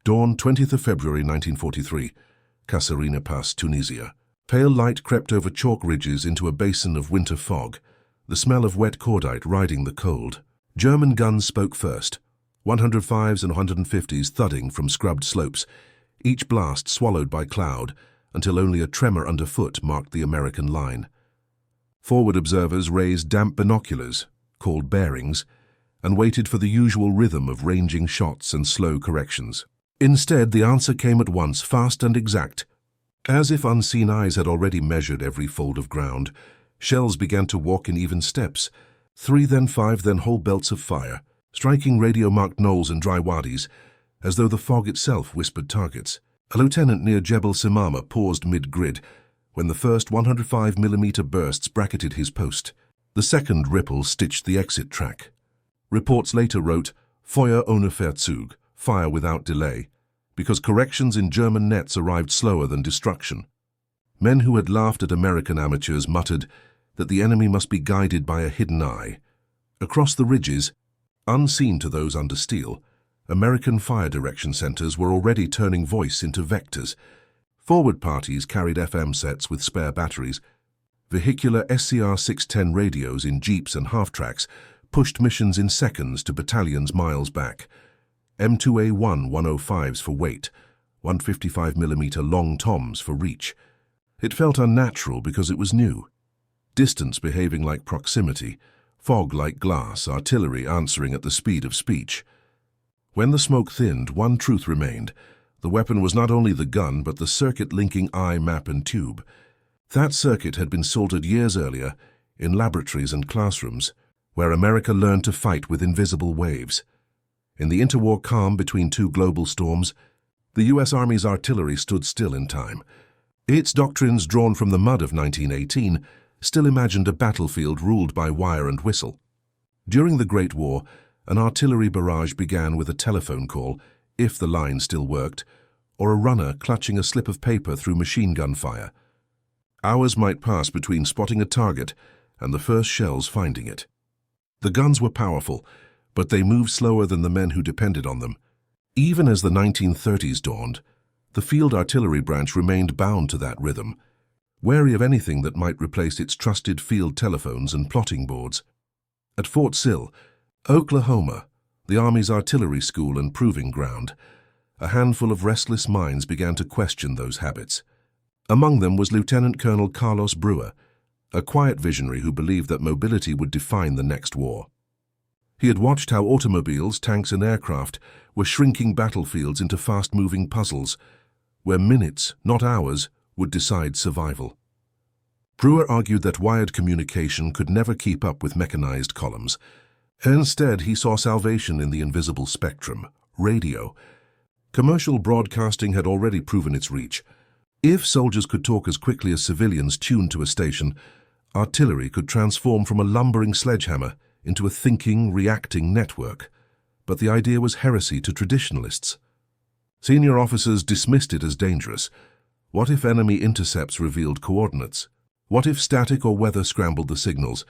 Dawn, 20th of February 1943, Kasserine Pass, Tunisia. Pale light crept over chalk ridges into a basin of winter fog, the smell of wet cordite riding the cold. German guns spoke first, 105s and 150s thudding from scrubbed slopes, each blast swallowed by cloud, until only a tremor underfoot marked the American line. Forward observers raised damp binoculars, called bearings, and waited for the usual rhythm of ranging shots and slow corrections. Instead, the answer came at once, fast and exact. As if unseen eyes had already measured every fold of ground, shells began to walk in even steps, 3, then 5, then whole belts of fire, striking radio-marked knolls and dry wadis, as though the fog itself whispered targets. A lieutenant near Jebel Simama paused mid-grid when the first 105mm bursts bracketed his post. The second ripple stitched the exit track. Reports later wrote, Feuer ohne Verzug, fire without delay, because corrections in German nets arrived slower than destruction. Men who had laughed at American amateurs muttered that the enemy must be guided by a hidden eye. Across the ridges, unseen to those under steel, American fire direction centers were already turning voice into vectors. Forward parties carried FM sets with spare batteries. Vehicular SCR-610 radios in jeeps and half-tracks pushed missions in seconds to battalions miles back. M2A1 105s for weight, 155mm long toms for reach. It felt unnatural because it was new. Distance behaving like proximity, fog like glass, artillery answering at the speed of speech. When the smoke thinned, one truth remained. The weapon was not only the gun, but the circuit linking eye, map, and tube. That circuit had been soldered years earlier in laboratories and classrooms, where America learned to fight with invisible waves. In the interwar calm between two global storms, the U.S. Army's artillery stood still in time. Its doctrines, drawn from the mud of 1918, still imagined a battlefield ruled by wire and whistle. During the Great War, an artillery barrage began with a telephone call, if the line still worked, or a runner clutching a slip of paper through machine gun fire. Hours might pass between spotting a target and the first shells finding it. The guns were powerful, but they moved slower than the men who depended on them. Even as the 1930s dawned, the field artillery branch remained bound to that rhythm, wary of anything that might replace its trusted field telephones and plotting boards. At Fort Sill, Oklahoma, the Army's artillery school and proving ground, a handful of restless minds began to question those habits. Among them was Lieutenant Colonel Carlos Brewer, a quiet visionary who believed that mobility would define the next war. He had watched how automobiles, tanks, and aircraft were shrinking battlefields into fast-moving puzzles, where minutes, not hours, would decide survival. Brewer argued that wired communication could never keep up with mechanized columns. Instead, he saw salvation in the invisible spectrum, radio. Commercial broadcasting had already proven its reach. If soldiers could talk as quickly as civilians tuned to a station, artillery could transform from a lumbering sledgehammer into a thinking, reacting network. But the idea was heresy to traditionalists. Senior officers dismissed it as dangerous. What if enemy intercepts revealed coordinates? What if static or weather scrambled the signals?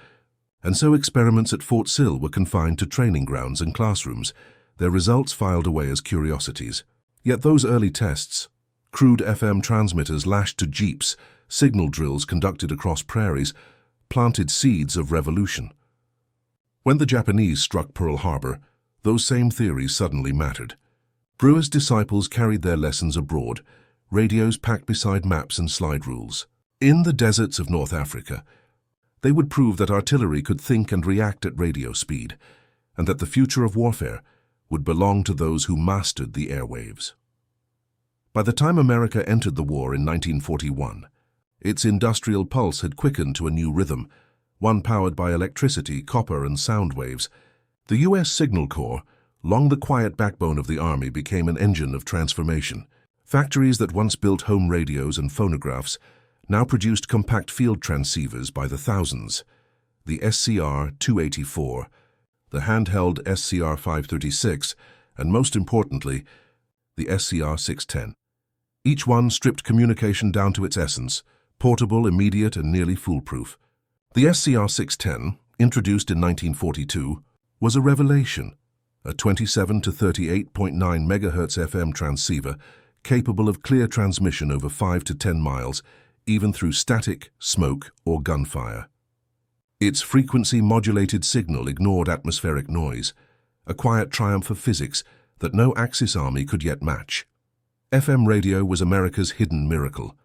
And so experiments at Fort Sill were confined to training grounds and classrooms, their results filed away as curiosities. Yet those early tests, crude FM transmitters lashed to jeeps, signal drills conducted across prairies, planted seeds of revolution. When the Japanese struck Pearl Harbor, those same theories suddenly mattered. Brewer's disciples carried their lessons abroad, radios packed beside maps and slide rules. In the deserts of North Africa, they would prove that artillery could think and react at radio speed, and that the future of warfare would belong to those who mastered the airwaves. By the time America entered the war in 1941, its industrial pulse had quickened to a new rhythm, one powered by electricity, copper, and sound waves. The U.S. Signal Corps, long the quiet backbone of the Army, became an engine of transformation. Factories that once built home radios and phonographs now produced compact field transceivers by the thousands. The SCR-284, the handheld SCR-536, and most importantly, the SCR-610. Each one stripped communication down to its essence, portable, immediate, and nearly foolproof. The SCR-610, introduced in 1942, was a revelation, a 27 to 38.9 MHz FM transceiver capable of clear transmission over 5 to 10 miles, even through static, smoke, or gunfire. Its frequency-modulated signal ignored atmospheric noise, a quiet triumph of physics that no Axis army could yet match. FM radio was America's hidden miracle.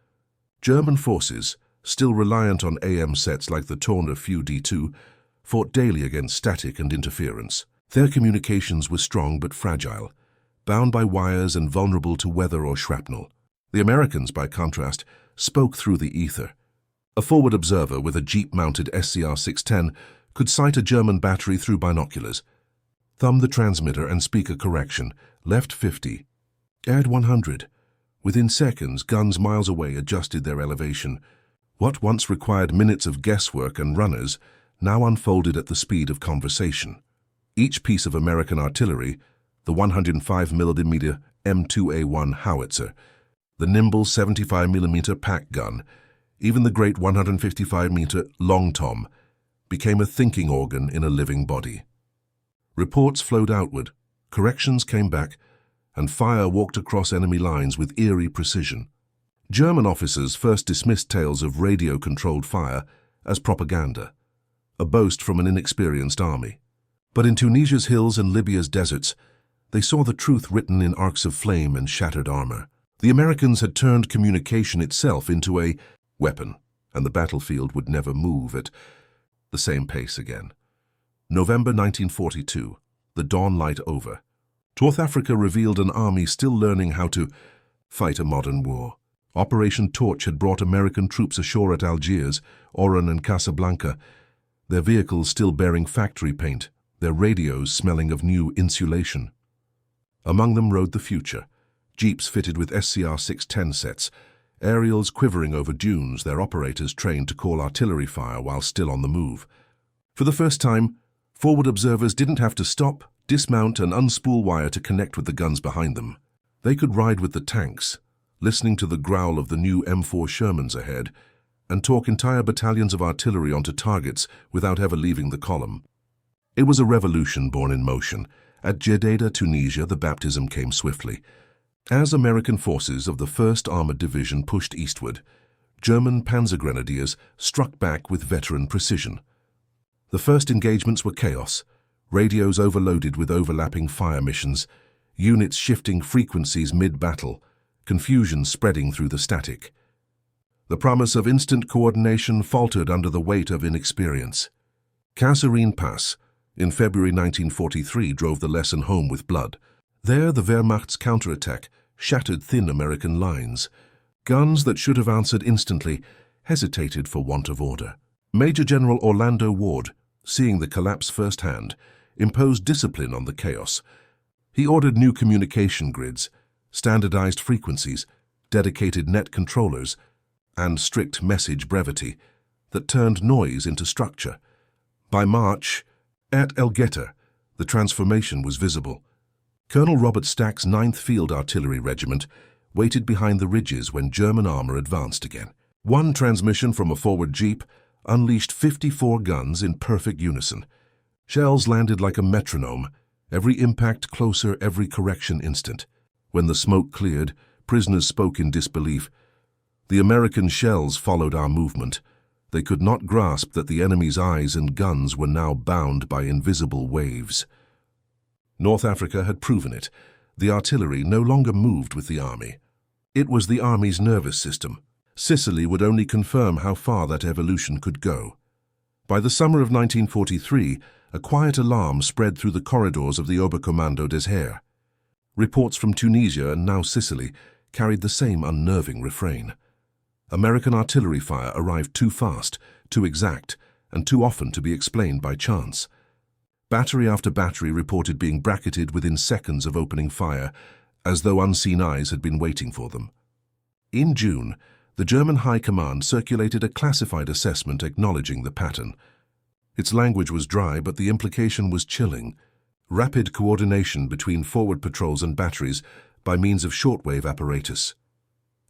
German forces, still reliant on AM sets like the Turner Few D2, fought daily against static and interference. Their communications were strong but fragile, bound by wires and vulnerable to weather or shrapnel. The Americans, by contrast, spoke through the ether. A forward observer with a jeep-mounted SCR-610 could sight a German battery through binoculars, thumb the transmitter and speaker correction, left 50, add 100. Within seconds, guns miles away adjusted their elevation. What once required minutes of guesswork and runners now unfolded at the speed of conversation. Each piece of American artillery, the 105mm M2A1 howitzer, the nimble 75mm pack gun, even the great 155mm long tom, became a thinking organ in a living body. Reports flowed outward, corrections came back, and fire walked across enemy lines with eerie precision. German officers first dismissed tales of radio-controlled fire as propaganda, a boast from an inexperienced army. But in Tunisia's hills and Libya's deserts, they saw the truth written in arcs of flame and shattered armor. The Americans had turned communication itself into a weapon, and the battlefield would never move at the same pace again. November 1942, the dawn light over. North Africa revealed an army still learning how to fight a modern war. Operation Torch had brought American troops ashore at Algiers, Oran and Casablanca, their vehicles still bearing factory paint, their radios smelling of new insulation. Among them rode the future, jeeps fitted with SCR-610 sets, aerials quivering over dunes, their operators trained to call artillery fire while still on the move. For the first time, forward observers didn't have to stop, dismount and unspool wire to connect with the guns behind them. They could ride with the tanks, listening to the growl of the new M4 Shermans ahead, and talk entire battalions of artillery onto targets without ever leaving the column. It was a revolution born in motion. At Jeddah, Tunisia, the baptism came swiftly. As American forces of the 1st Armored Division pushed eastward, German panzer grenadiers struck back with veteran precision. The first engagements were chaos, radios overloaded with overlapping fire missions, units shifting frequencies mid-battle, confusion spreading through the static. The promise of instant coordination faltered under the weight of inexperience. Kasserine Pass, in February 1943, drove the lesson home with blood. There, the Wehrmacht's counterattack shattered thin American lines. Guns that should have answered instantly hesitated for want of order. Major General Orlando Ward, seeing the collapse firsthand, imposed discipline on the chaos. He ordered new communication grids, standardized frequencies, dedicated net controllers, and strict message brevity that turned noise into structure. By March, at El Geta, the transformation was visible. Colonel Robert Stack's 9th Field Artillery Regiment waited behind the ridges when German armor advanced again. One transmission from a forward jeep unleashed 54 guns in perfect unison. Shells landed like a metronome, every impact closer, every correction instant. When the smoke cleared, prisoners spoke in disbelief. The American shells followed our movement. They could not grasp that the enemy's eyes and guns were now bound by invisible waves. North Africa had proven it. The artillery no longer moved with the army. It was the army's nervous system. Sicily would only confirm how far that evolution could go. By the summer of 1943, a quiet alarm spread through the corridors of the Oberkommando des Heers. Reports from Tunisia and now Sicily carried the same unnerving refrain. American artillery fire arrived too fast, too exact, and too often to be explained by chance. Battery after battery reported being bracketed within seconds of opening fire, as though unseen eyes had been waiting for them. In June, the German High Command circulated a classified assessment acknowledging the pattern. Its language was dry, but the implication was chilling. Rapid coordination between forward patrols and batteries by means of shortwave apparatus.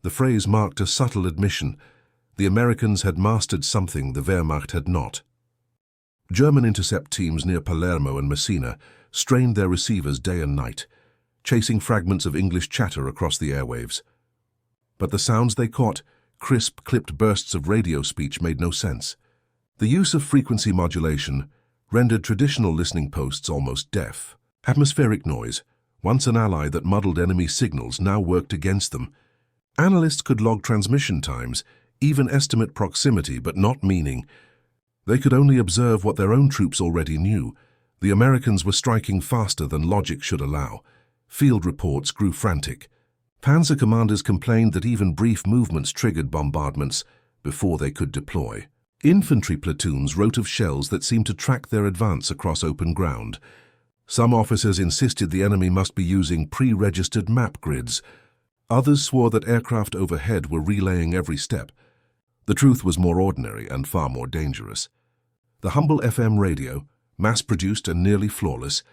The phrase marked a subtle admission. The Americans had mastered something the Wehrmacht had not. German intercept teams near Palermo and Messina strained their receivers day and night, chasing fragments of English chatter across the airwaves. But the sounds they caught, crisp, clipped bursts of radio speech, made no sense. The use of frequency modulation rendered traditional listening posts almost deaf. Atmospheric noise, once an ally that muddled enemy signals, now worked against them. Analysts could log transmission times, even estimate proximity, but not meaning. They could only observe what their own troops already knew. The Americans were striking faster than logic should allow. Field reports grew frantic. Panzer commanders complained that even brief movements triggered bombardments before they could deploy. Infantry platoons wrote of shells that seemed to track their advance across open ground. Some officers insisted the enemy must be using pre-registered map grids. Others swore that aircraft overhead were relaying every step. The truth was more ordinary and far more dangerous. The humble FM radio, mass-produced and nearly flawless,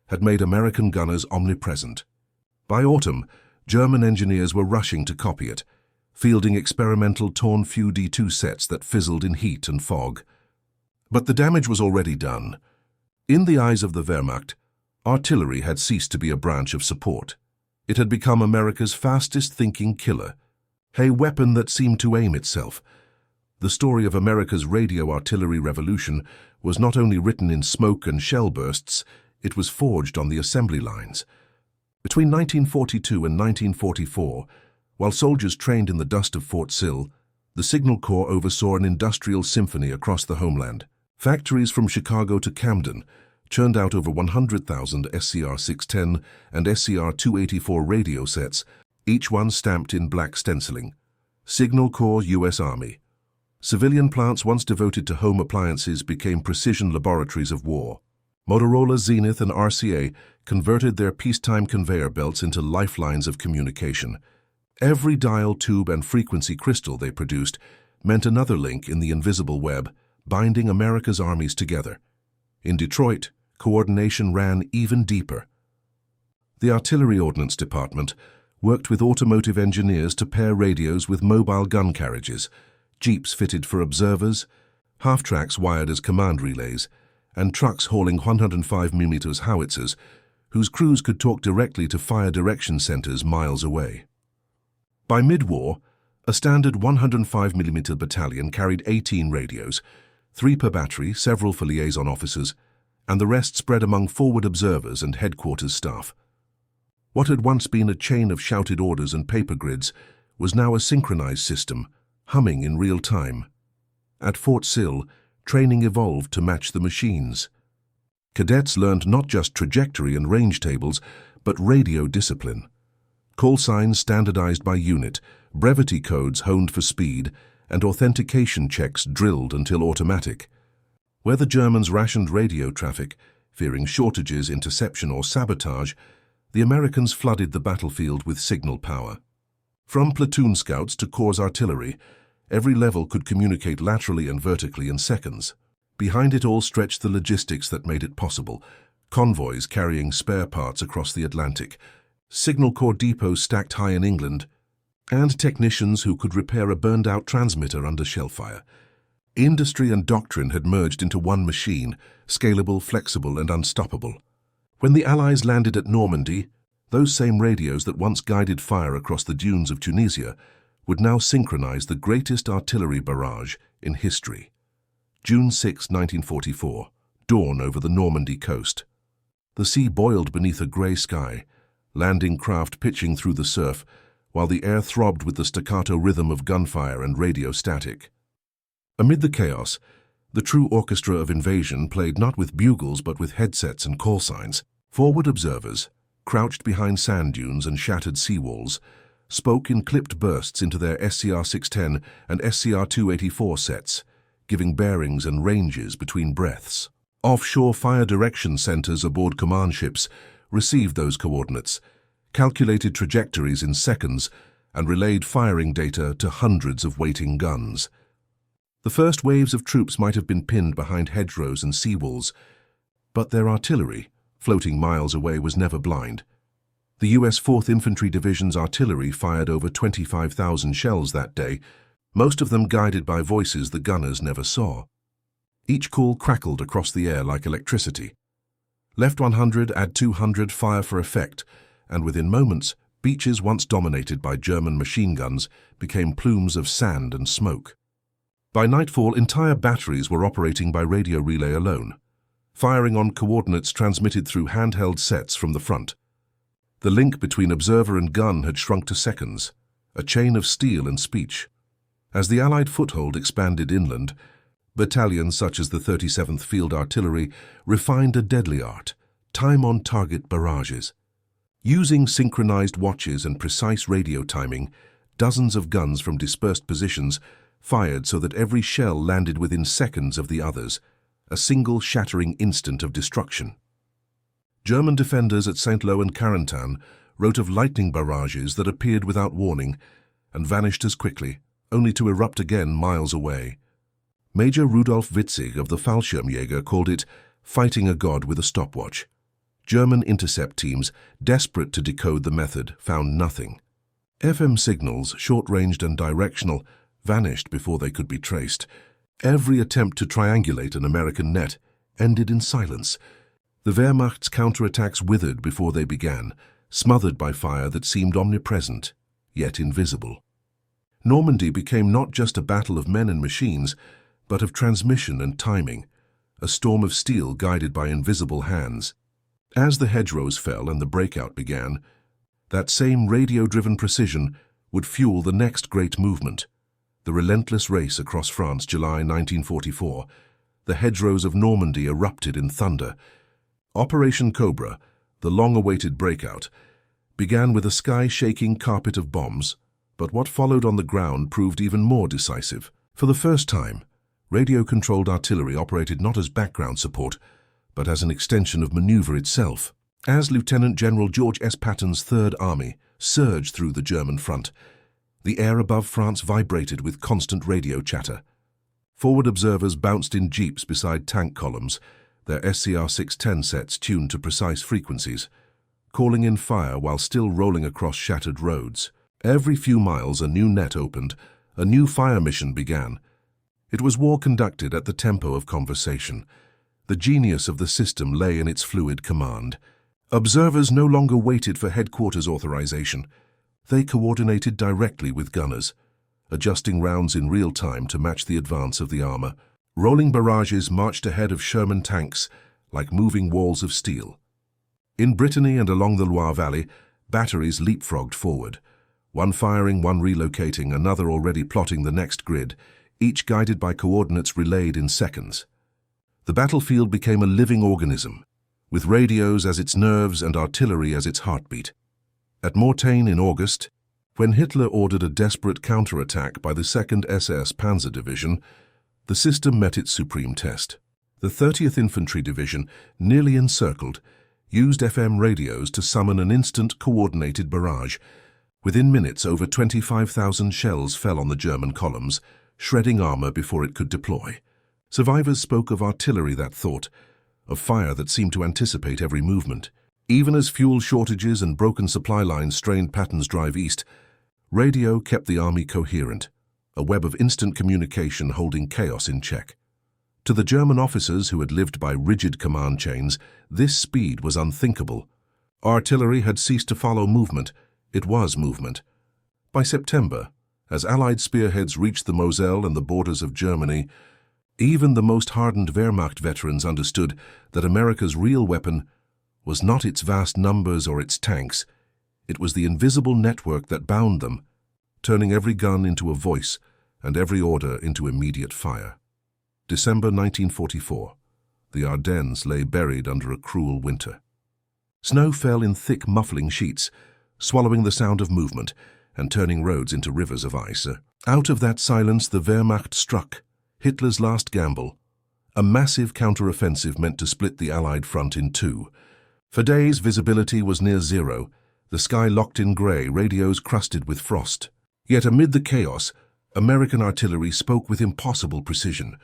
had made American gunners omnipresent. By autumn, German engineers were rushing to copy it, fielding experimental torn Few D2 sets that fizzled in heat and fog. But the damage was already done. In the eyes of the Wehrmacht, artillery had ceased to be a branch of support. It had become America's fastest-thinking killer, a weapon that seemed to aim itself. The story of America's radio artillery revolution was not only written in smoke and shell bursts, it was forged on the assembly lines. Between 1942 and 1944, while soldiers trained in the dust of Fort Sill, the Signal Corps oversaw an industrial symphony across the homeland. Factories from Chicago to Camden churned out over 100,000 SCR-610 and SCR-284 radio sets, each one stamped in black stenciling. Signal Corps, U.S. Army. Civilian plants once devoted to home appliances became precision laboratories of war. Motorola, Zenith, and RCA converted their peacetime conveyor belts into lifelines of communication. Every dial, tube, and frequency crystal they produced meant another link in the invisible web, binding America's armies together. In Detroit, coordination ran even deeper. The Artillery Ordnance Department worked with automotive engineers to pair radios with mobile gun carriages, jeeps fitted for observers, half-tracks wired as command relays, and trucks hauling 105mm howitzers, whose crews could talk directly to fire direction centers miles away. By mid-war, a standard 105mm battalion carried 18 radios, 3 per battery, several for liaison officers, and the rest spread among forward observers and headquarters staff. What had once been a chain of shouted orders and paper grids was now a synchronized system, humming in real time. At Fort Sill, training evolved to match the machines. Cadets learned not just trajectory and range tables, but radio discipline. Call signs standardized by unit, brevity codes honed for speed, and authentication checks drilled until automatic. Where the Germans rationed radio traffic, fearing shortages, interception, or sabotage, the Americans flooded the battlefield with signal power. From platoon scouts to corps artillery, every level could communicate laterally and vertically in seconds. Behind it all stretched the logistics that made it possible: convoys carrying spare parts across the Atlantic, Signal Corps depots stacked high in England, and technicians who could repair a burned-out transmitter under shellfire. Industry and doctrine had merged into one machine, scalable, flexible, and unstoppable. When the Allies landed at Normandy, those same radios that once guided fire across the dunes of Tunisia would now synchronize the greatest artillery barrage in history. June 6, 1944, dawn over the Normandy coast. The sea boiled beneath a grey sky, landing craft pitching through the surf, while the air throbbed with the staccato rhythm of gunfire and radio static. Amid the chaos, the true orchestra of invasion played not with bugles but with headsets and call signs. Forward observers, crouched behind sand dunes and shattered seawalls, spoke in clipped bursts into their SCR-610 and SCR-284 sets, giving bearings and ranges between breaths. Offshore fire direction centers aboard command ships received those coordinates, calculated trajectories in seconds, and relayed firing data to hundreds of waiting guns. The first waves of troops might have been pinned behind hedgerows and seawalls, but their artillery, floating miles away, was never blind. The U.S. 4th Infantry Division's artillery fired over 25,000 shells that day, most of them guided by voices the gunners never saw. Each call crackled across the air like electricity. Left 100, add 200, fire for effect, and within moments, beaches once dominated by German machine guns became plumes of sand and smoke. By nightfall, entire batteries were operating by radio relay alone, firing on coordinates transmitted through handheld sets from the front. The link between observer and gun had shrunk to seconds, a chain of steel and speech. As the Allied foothold expanded inland, battalions such as the 37th Field Artillery refined a deadly art, time-on-target barrages. Using synchronized watches and precise radio timing, dozens of guns from dispersed positions fired so that every shell landed within seconds of the others, a single shattering instant of destruction. German defenders at Saint-Lô and Carentan wrote of lightning barrages that appeared without warning and vanished as quickly, only to erupt again miles away. Major Rudolf Witzig of the Fallschirmjäger called it fighting a god with a stopwatch. German intercept teams, desperate to decode the method, found nothing. FM signals, short-ranged and directional, vanished before they could be traced. Every attempt to triangulate an American net ended in silence. The Wehrmacht's counterattacks withered before they began, smothered by fire that seemed omnipresent, yet invisible. Normandy became not just a battle of men and machines, but of transmission and timing, a storm of steel guided by invisible hands. As the hedgerows fell and the breakout began, that same radio-driven precision would fuel the next great movement, the relentless race across France, July 1944. The hedgerows of Normandy erupted in thunder. Operation Cobra, the long-awaited breakout, began with a sky-shaking carpet of bombs, but what followed on the ground proved even more decisive. For the first time, radio-controlled artillery operated not as background support, but as an extension of maneuver itself. As Lieutenant General George S. Patton's Third Army surged through the German front, the air above France vibrated with constant radio chatter. Forward observers bounced in jeeps beside tank columns, their SCR-610 sets tuned to precise frequencies, calling in fire while still rolling across shattered roads. Every few miles a new net opened, a new fire mission began. It was war conducted at the tempo of conversation. The genius of the system lay in its fluid command. Observers no longer waited for headquarters authorization. They coordinated directly with gunners, adjusting rounds in real time to match the advance of the armor. Rolling barrages marched ahead of Sherman tanks like moving walls of steel. In Brittany and along the Loire Valley, batteries leapfrogged forward, one firing, one relocating, another already plotting the next grid, each guided by coordinates relayed in seconds. The battlefield became a living organism, with radios as its nerves and artillery as its heartbeat. At Mortain in August, when Hitler ordered a desperate counterattack by the 2nd SS Panzer Division, the system met its supreme test. The 30th Infantry Division, nearly encircled, used FM radios to summon an instant coordinated barrage. Within minutes, over 25,000 shells fell on the German columns, shredding armor before it could deploy. Survivors spoke of artillery that thought, of fire that seemed to anticipate every movement. Even as fuel shortages and broken supply lines strained Patton's drive east, radio kept the army coherent, a web of instant communication holding chaos in check. To the German officers who had lived by rigid command chains, this speed was unthinkable. Artillery had ceased to follow movement. It was movement. By September, as Allied spearheads reached the Moselle and the borders of Germany, even the most hardened Wehrmacht veterans understood that America's real weapon was not its vast numbers or its tanks. It was the invisible network that bound them, turning every gun into a voice and every order into immediate fire. December 1944. The Ardennes lay buried under a cruel winter. Snow fell in thick, muffling sheets, swallowing the sound of movement and turning roads into rivers of ice. Out of that silence, the Wehrmacht struck, Hitler's last gamble, a massive counter-offensive meant to split the Allied front in two. For days, visibility was near zero, the sky locked in grey, radios crusted with frost. Yet amid the chaos, American artillery spoke with impossible precision.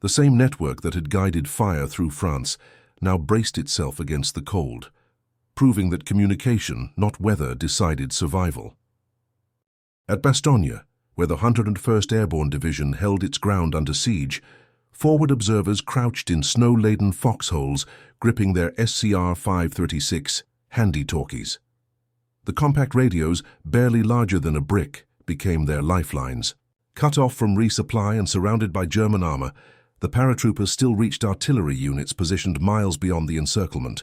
The same network that had guided fire through France now braced itself against the cold, proving that communication, not weather, decided survival. At Bastogne, where the 101st Airborne Division held its ground under siege, Forward observers crouched in snow-laden foxholes, gripping their SCR-536 handy-talkies. The compact radios, barely larger than a brick, became their lifelines. Cut off from resupply and surrounded by German armor, the paratroopers still reached artillery units positioned miles beyond the encirclement.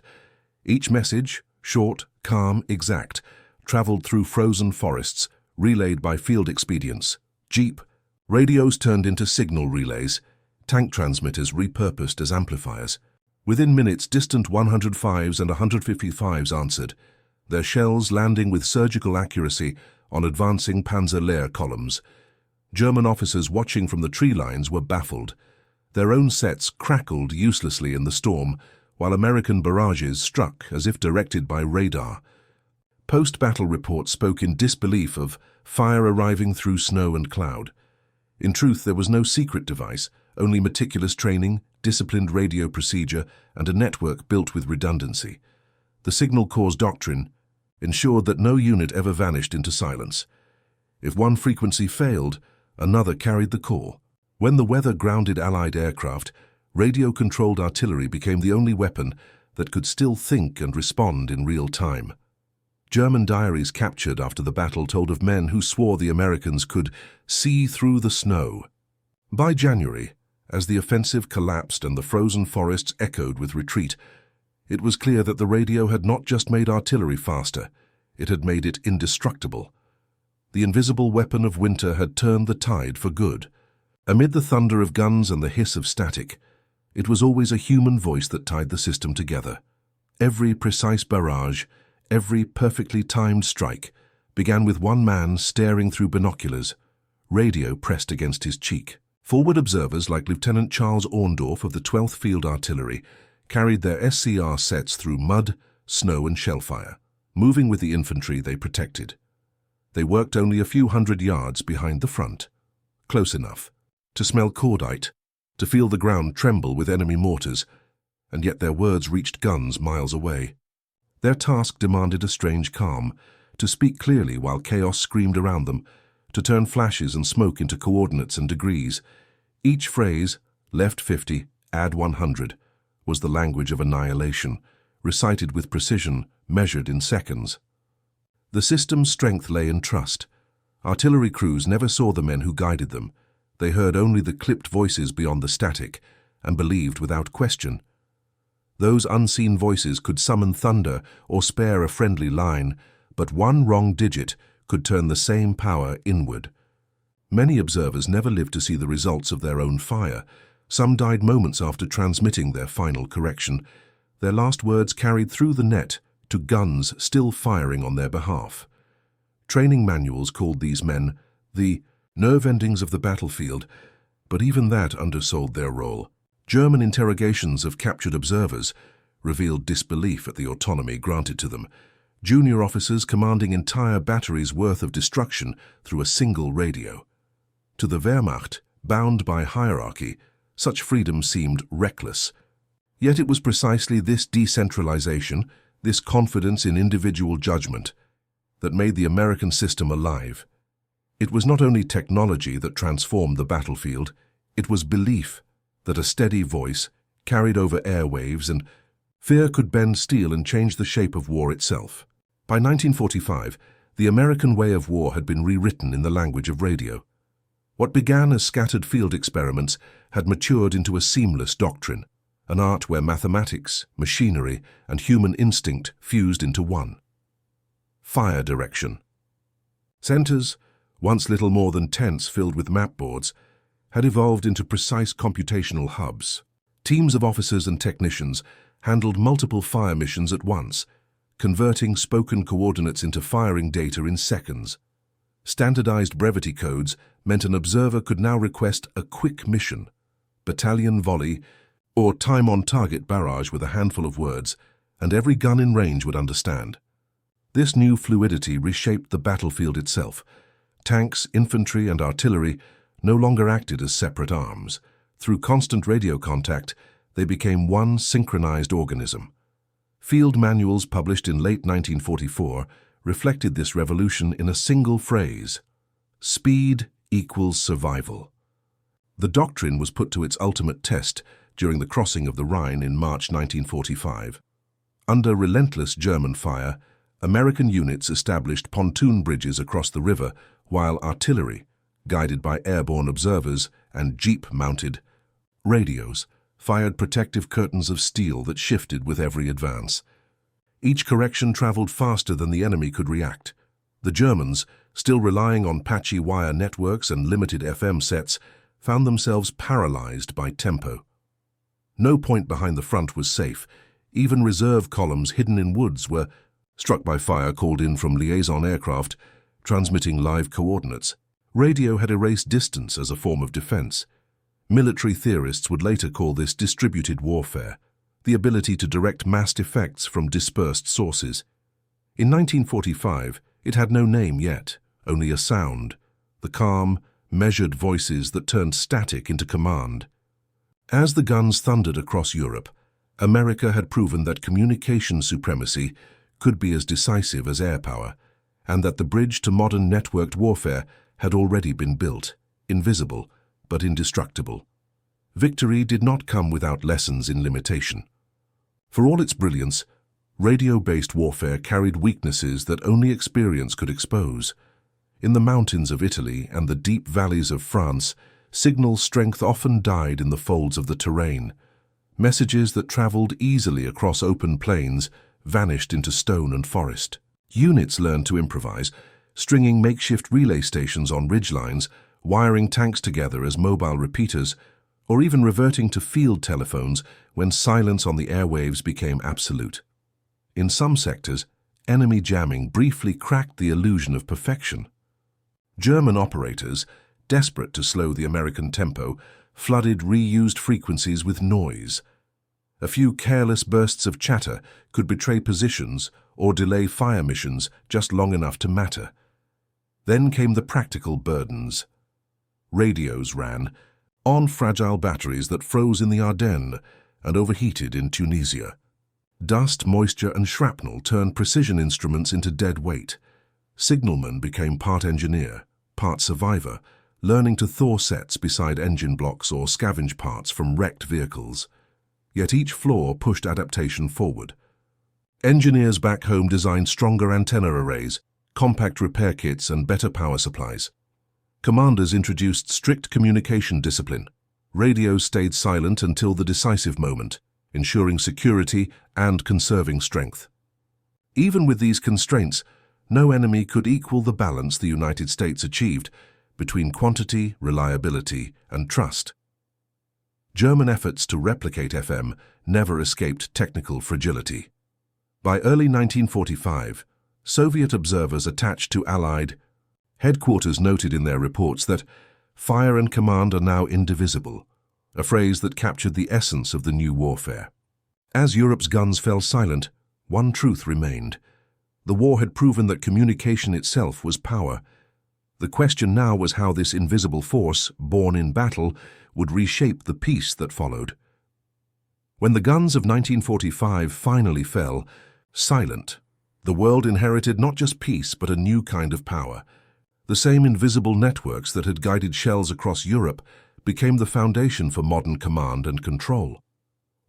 Each message, short, calm, exact, traveled through frozen forests, relayed by field expedients. Jeep, radios turned into signal relays, tank transmitters repurposed as amplifiers. Within minutes, distant 105s and 155s answered, their shells landing with surgical accuracy on advancing Panzer Lehr columns. German officers watching from the tree lines were baffled. Their own sets crackled uselessly in the storm, while American barrages struck as if directed by radar. Post-battle reports spoke in disbelief of fire arriving through snow and cloud. In truth, there was no secret device, only meticulous training, disciplined radio procedure, and a network built with redundancy. The Signal Corps' doctrine ensured that no unit ever vanished into silence. If one frequency failed, another carried the call. When the weather grounded Allied aircraft, radio-controlled artillery became the only weapon that could still think and respond in real time. German diaries captured after the battle told of men who swore the Americans could see through the snow. By January, as the offensive collapsed and the frozen forests echoed with retreat, it was clear that the radio had not just made artillery faster, it had made it indestructible. The invisible weapon of winter had turned the tide for good. Amid the thunder of guns and the hiss of static, it was always a human voice that tied the system together. Every precise barrage, every perfectly timed strike, began with one man staring through binoculars, radio pressed against his cheek. Forward observers like Lieutenant Charles Orndorff of the 12th Field Artillery carried their SCR sets through mud, snow and shellfire, moving with the infantry they protected. They worked only a few hundred yards behind the front, close enough to smell cordite, to feel the ground tremble with enemy mortars, and yet their words reached guns miles away. Their task demanded a strange calm, to speak clearly while chaos screamed around them, to turn flashes and smoke into coordinates and degrees. Each phrase, left 50, add 100, was the language of annihilation, recited with precision, measured in seconds. The system's strength lay in trust. Artillery crews never saw the men who guided them. They heard only the clipped voices beyond the static, and believed without question. Those unseen voices could summon thunder or spare a friendly line, but one wrong digit could turn the same power inward. Many observers never lived to see the results of their own fire. Some died moments after transmitting their final correction. Their last words carried through the net to guns still firing on their behalf. Training manuals called these men the nerve endings of the battlefield, but even that undersold their role. German interrogations of captured observers revealed disbelief at the autonomy granted to them. Junior officers commanding entire batteries' worth of destruction through a single radio. To the Wehrmacht, bound by hierarchy, such freedom seemed reckless. Yet it was precisely this decentralization, this confidence in individual judgment, that made the American system alive. It was not only technology that transformed the battlefield, it was belief that a steady voice carried over airwaves and fear could bend steel and change the shape of war itself. By 1945, the American way of war had been rewritten in the language of radio. What began as scattered field experiments had matured into a seamless doctrine, an art where mathematics, machinery, and human instinct fused into one. Fire direction. Centers, once little more than tents filled with mapboards, had evolved into precise computational hubs. Teams of officers and technicians handled multiple fire missions at once, converting spoken coordinates into firing data in seconds. Standardized brevity codes meant an observer could now request a quick mission, battalion volley, or time-on-target barrage with a handful of words, and every gun in range would understand. This new fluidity reshaped the battlefield itself. Tanks, infantry, and artillery no longer acted as separate arms. Through constant radio contact, they became one synchronized organism. Field manuals published in late 1944 reflected this revolution in a single phrase: speed equals survival. The doctrine was put to its ultimate test during the crossing of the Rhine in March 1945. Under relentless German fire, American units established pontoon bridges across the river, while artillery, guided by airborne observers and jeep-mounted radios, fired protective curtains of steel that shifted with every advance. Each correction traveled faster than the enemy could react. The Germans, still relying on patchy wire networks and limited FM sets, found themselves paralyzed by tempo. No point behind the front was safe. Even reserve columns hidden in woods were struck by fire called in from liaison aircraft, transmitting live coordinates. Radio had erased distance as a form of defense. Military theorists would later call this distributed warfare, the ability to direct massed effects from dispersed sources. In 1945, it had no name yet, only a sound, the calm, measured voices that turned static into command. As the guns thundered across Europe, America had proven that communication supremacy could be as decisive as air power, and that the bridge to modern networked warfare had already been built, invisible but indestructible. Victory did not come without lessons in limitation. For all its brilliance, radio-based warfare carried weaknesses that only experience could expose. In the mountains of Italy and the deep valleys of France, signal strength often died in the folds of the terrain. Messages that traveled easily across open plains vanished into stone and forest. Units learned to improvise, stringing makeshift relay stations on ridgelines, wiring tanks together as mobile repeaters, or even reverting to field telephones when silence on the airwaves became absolute. In some sectors, enemy jamming briefly cracked the illusion of perfection. German operators, desperate to slow the American tempo, flooded reused frequencies with noise. A few careless bursts of chatter could betray positions or delay fire missions just long enough to matter. Then came the practical burdens. Radios ran on fragile batteries that froze in the Ardennes and overheated in Tunisia. Dust, moisture, and shrapnel turned precision instruments into dead weight. Signalman became part engineer, part survivor, learning to thaw sets beside engine blocks or scavenge parts from wrecked vehicles. Yet each flaw pushed adaptation forward. Engineers back home designed stronger antenna arrays, compact repair kits, and better power supplies. Commanders introduced strict communication discipline. Radios stayed silent until the decisive moment, ensuring security and conserving strength. Even with these constraints, no enemy could equal the balance the United States achieved between quantity, reliability, and trust. German efforts to replicate FM never escaped technical fragility. By early 1945, Soviet observers attached to Allied headquarters noted in their reports that fire and command are now indivisible, a phrase that captured the essence of the new warfare. As Europe's guns fell silent, one truth remained. The war had proven that communication itself was power. The question now was how this invisible force, born in battle, would reshape the peace that followed. When the guns of 1945 finally fell, silent, the world inherited not just peace but a new kind of power. The same invisible networks that had guided shells across Europe became the foundation for modern command and control.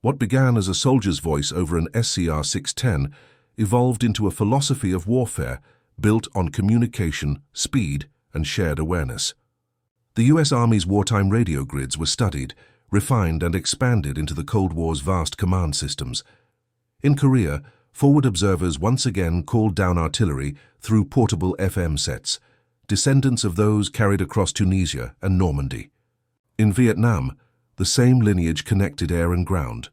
What began as a soldier's voice over an SCR-610 evolved into a philosophy of warfare built on communication, speed, and shared awareness. The U.S. Army's wartime radio grids were studied, refined, and expanded into the Cold War's vast command systems. In Korea, forward observers once again called down artillery through portable FM sets, descendants of those carried across Tunisia and Normandy. In Vietnam, the same lineage connected air and ground,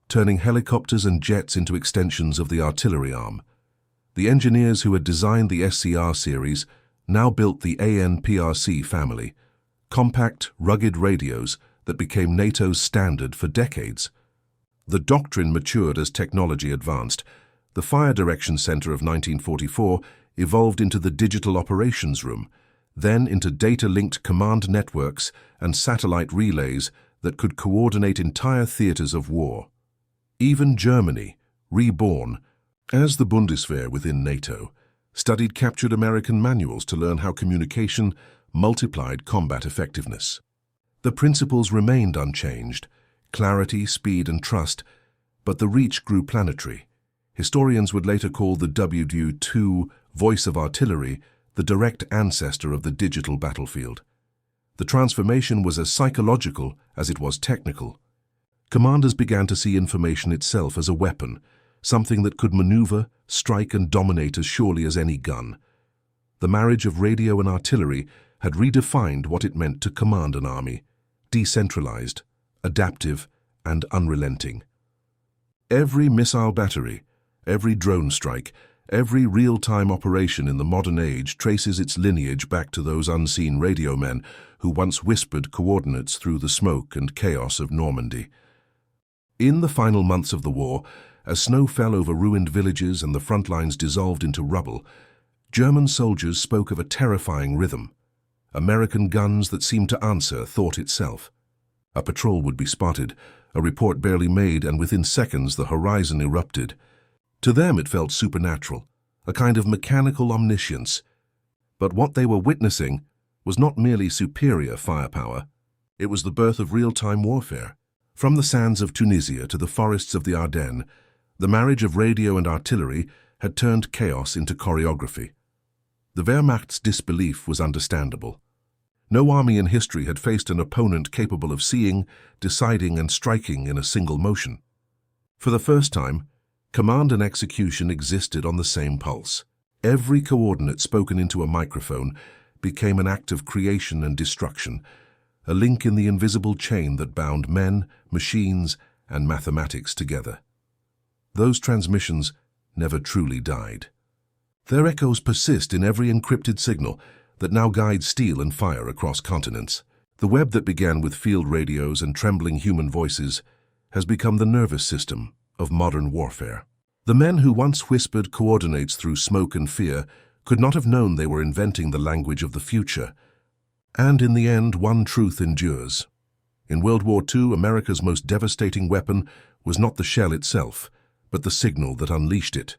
turning helicopters and jets into extensions of the artillery arm. The engineers who had designed the SCR series now built the ANPRC family, compact, rugged radios that became NATO's standard for decades. The doctrine matured as technology advanced. The Fire Direction Center of 1944 evolved into the Digital Operations Room, then into data-linked command networks and satellite relays that could coordinate entire theaters of war. Even Germany, reborn as the Bundeswehr within NATO, studied captured American manuals to learn how communication multiplied combat effectiveness. The principles remained unchanged: clarity, speed, and trust, but the reach grew planetary. Historians would later call the WWII voice of artillery the direct ancestor of the digital battlefield. The transformation was as psychological as it was technical. Commanders began to see information itself as a weapon, something that could maneuver, strike, and dominate as surely as any gun. The marriage of radio and artillery had redefined what it meant to command an army: decentralized, adaptive, and unrelenting. Every missile battery, every drone strike, every real-time operation in the modern age traces its lineage back to those unseen radio men who once whispered coordinates through the smoke and chaos of Normandy. In the final months of the war, as snow fell over ruined villages and the front lines dissolved into rubble, German soldiers spoke of a terrifying rhythm: American guns that seemed to answer thought itself. A patrol would be spotted, a report barely made, and within seconds the horizon erupted. To them it felt supernatural, a kind of mechanical omniscience. But what they were witnessing was not merely superior firepower. It was the birth of real-time warfare. From the sands of Tunisia to the forests of the Ardennes, the marriage of radio and artillery had turned chaos into choreography. The Wehrmacht's disbelief was understandable. No army in history had faced an opponent capable of seeing, deciding, and striking in a single motion. For the first time, command and execution existed on the same pulse. Every coordinate spoken into a microphone became an act of creation and destruction, a link in the invisible chain that bound men, machines, and mathematics together. Those transmissions never truly died. Their echoes persist in every encrypted signal that now guides steel and fire across continents. The web that began with field radios and trembling human voices has become the nervous system of modern warfare. The men who once whispered coordinates through smoke and fear could not have known they were inventing the language of the future. And in the end, one truth endures. In World War II, America's most devastating weapon was not the shell itself, but the signal that unleashed it.